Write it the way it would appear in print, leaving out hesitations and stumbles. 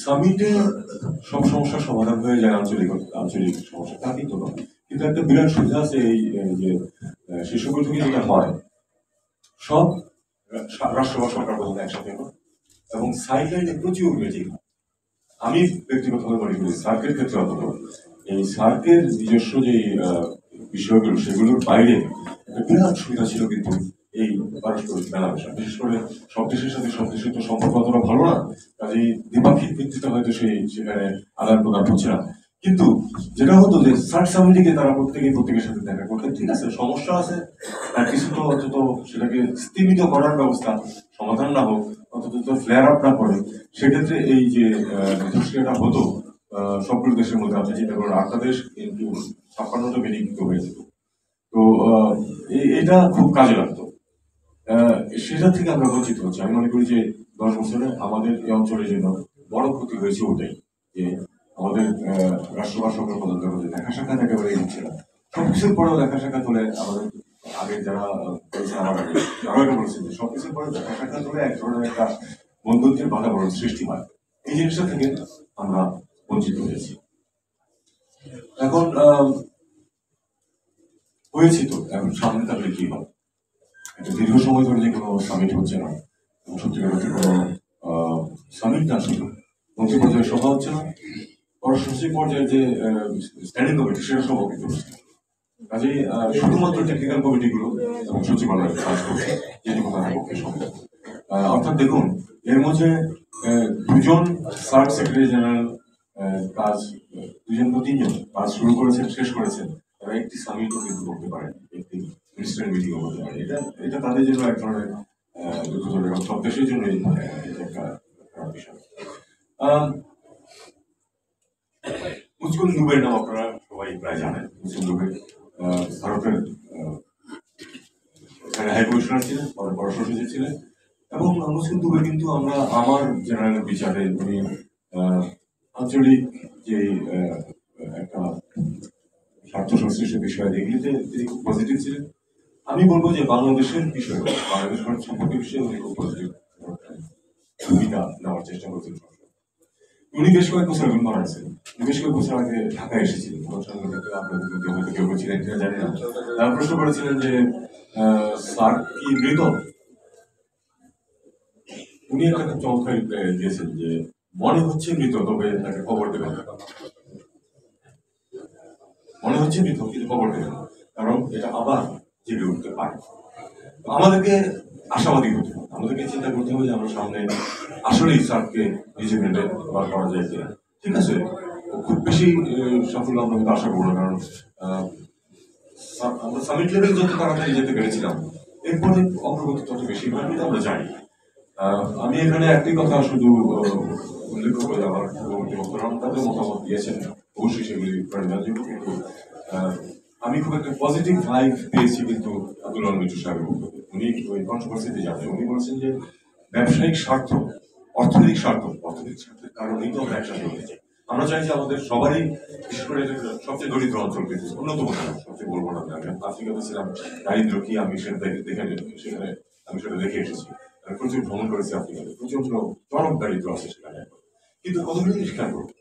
সামিটে সব সমস্যার সমাধান হয়ে যায় আঞ্চলিক আঞ্চলিক সমস্যা, তা কিন্তু নয়। কিন্তু একটা বিরাট সুবিধা আছে এই যে শীর্ষ বৈঠকে যেটা হয়, সব রাষ্ট্র বা সরকার প্রধান একসাথে হয় এবং সাইডলাইনে প্রচুর মিটিং হয়। আমি ব্যক্তিগতভাবে মনে করি সার্কের ক্ষেত্রে অন্তত এই সার্কের নিজস্ব যে বিষয়গুলো সেগুলোর বাইরে একটা বিরাট সুবিধা ছিল কিন্তু এই পারস্পরিক মেলামেশা। বিশেষ করে সব দেশের সাথে সব দেশের তো সম্পর্ক অতটা ভালো না, কাজেই দ্বিপাক্ষিক ভিত্তিতে হয়তো সেখানে আদান প্রদান হচ্ছে না। কিন্তু যেটা হতো যে সার্ক সামিটে তারা প্রত্যেকের সাথে দেখা করতে, ঠিক আছে সমস্যা আছে কিছু, তো অন্তত সেটাকে স্তীমিত করার ব্যবস্থা, সমাধান না হোক অন্তত ফ্লেয়ার আপ না করে, সেক্ষেত্রে এই যে মিথস্ক্রিয়াটা হতো সবগুলো দেশের মধ্যে, আপনি চিন্তা করেন 8টা দেশ কিন্তু 56টা মিটিং কিন্তু হয়ে যেত। তো এটা খুব কাজে লাগতো। সেটা থেকে আমরা বঞ্চিত হচ্ছি। আমি মনে করি যে 10 বছরে আমাদের এই অঞ্চলের জন্য বড় ক্ষতি হয়েছে ওটাই, যে আমাদের রাষ্ট্র বা সরকার প্রধানদের মধ্যে দেখা সাক্ষাৎ একেবারেই হচ্ছে না। সবকিছুর পরেও দেখা সাক্ষাৎ হলে আমাদের আগে যারা করেছেন আমার আগে তারাও এটা বলেছেন যে সবকিছুর পরে দেখা সাক্ষাৎ হলে এক ধরনের একটা বন্ধুত্বের বাতাবরণ সৃষ্টি হয়। এই জিনিসটা থেকে আমরা বঞ্চিত হয়েছি। এখন হয়েছি তো, এখন সামনে তাহলে কি হবে? একটা দীর্ঘ সময় ধরে যে কোনো সামিট হচ্ছে না, সত্যিকার অর্থে কোনো সামিট না, শুধু মন্ত্রী পর্যায়ে সভা হচ্ছে না, পররাষ্ট্র পর্যায়ে যে স্ট্যান্ডিং কমিটি সেটা সভা কিন্তু হচ্ছে। কাজেই শুধুমাত্র টেকনিক্যাল কমিটিগুলো এবং সচিবালয়ের কাজ করছে, যেটুকু তাদের পক্ষে সম্ভব। অর্থাৎ দেখুন, এর মধ্যে দুজন সার্ক সেক্রেটারি জেনারেল কাজ, দুজন বা তিনজন কাজ শুরু করেছেন, শেষ করেছেন, তারা একটি সামিটও কিন্তু করতে পারেন, একটি মিনিস্টার মিটিংও করতে পারে। এটা তাদের জন্য এক ধরনের দুঃখজনক এবং সব দেশের জন্য এটা একটা খারাপ বিষয়। মুসকুল দুবের নাম আপনারা সবাই প্রায় জানেন। মুসকুল দুবে ভারতের হাই কমিশনার ছিলেন, পররাষ্ট্র সচিব ছিলেন, এবং মুসকুল দুবে কিন্তু আমরা আমার জেনারেল বিচারে উনি আঞ্চলিক যে একটা স্বার্থ সংশ্লিষ্ট বিষয় এগুলিতে তিনি খুব পজিটিভ ছিলেন। আমি বলবো যে বাংলাদেশের বিষয়ে, বাংলাদেশ ভারত সম্পর্কের বিষয়ে উনি খুব পজিটিভ ভূমিকা নেওয়ার চেষ্টা করেছেন। উনি বেশ কয়েক বছর আগে মারা গেছেন, বেশ কয়েক বছর আগে ঢাকায় এসেছিলেন, আপনাদের হয়তো কেউ ছিলেন কিনা জানি না। প্রশ্ন করেছিলেন যে স্যার কি মৃত? উনি একটা চমৎকার দিয়েছেন যে মনে হচ্ছে মৃত, তবে তাকে খবর দেবেন, মনে হচ্ছে মৃত কিন্তু খবর দেবেন, কারণ এটা আবার জেগে উঠতে পারে। আমাদেরকে আশাবাদী হতে হবে, আমাদেরকে চিন্তা করতে হবে যে আমরা সামনে আসলেই সার্ককে রিজিমেন্টে করা যায় কিনা। ঠিক আছে, খুব বেশি সাফল্য আমরা কিন্তু আশা করবো না, কারণ আমরা সামিট লেভেল যত তাড়াতাড়ি যেতে পেরেছিলাম, এরপরে অগ্রগতি তত বেশি হয় কিন্তু আমরা জানি। আমি এখানে একটি কথা শুধু উল্লেখ করবো যে আমার পূর্ববর্তী বক্তারা তাদের মতামত দিয়েছেন, অবশ্যই সেগুলি প্রাণযোগ্য, কিন্তু আমি খুব একটা পজিটিভ ভাইব পেয়েছি কিন্তু আব্দুল আলম মিন্টু সাহেবের বক্তব্যে। উনি ওই কন্ট্রোভার্সিতে যাবেন, উনি বলছেন যে ব্যবসায়িক স্বার্থ, অর্থনৈতিক স্বার্থের কারণেই তো আমরা একসাথে হতে চাই। আমরা চাই যে আমাদের সবারই, বিশেষ করে সবচেয়ে দরিদ্র অঞ্চল, কিন্তু অন্যতম সবচেয়ে বলবো না, আমি আফ্রিকাতে ছিলাম, দারিদ্র কি আমি সেটা সেখানে আমি সেটা দেখে এসেছি। আমি প্রচুর ভ্রমণ করেছি আফ্রিকাতে, প্রচন্ড চরম দারিদ্র আছে সেখানে, কিন্তু কতগুলো জিনিস খেয়াল করবো